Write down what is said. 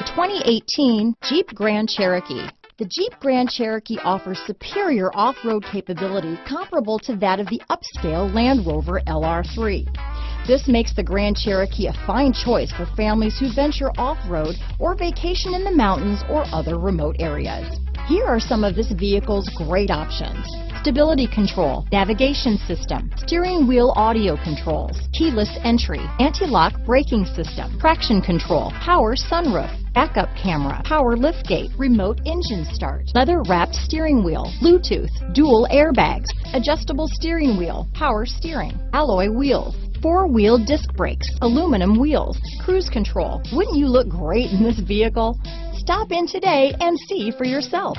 The 2018 Jeep Grand Cherokee. The Jeep Grand Cherokee offers superior off-road capability comparable to that of the upscale Land Rover LR3. This makes the Grand Cherokee a fine choice for families who venture off-road or vacation in the mountains or other remote areas. Here are some of this vehicle's great options: stability control, navigation system, steering wheel audio controls, keyless entry, anti-lock braking system, traction control, power sunroof, backup camera, power liftgate, remote engine start, leather-wrapped steering wheel, Bluetooth, dual airbags, adjustable steering wheel, power steering, alloy wheels, four-wheel disc brakes, aluminum wheels, cruise control. Wouldn't you look great in this vehicle? Stop in today and see for yourself.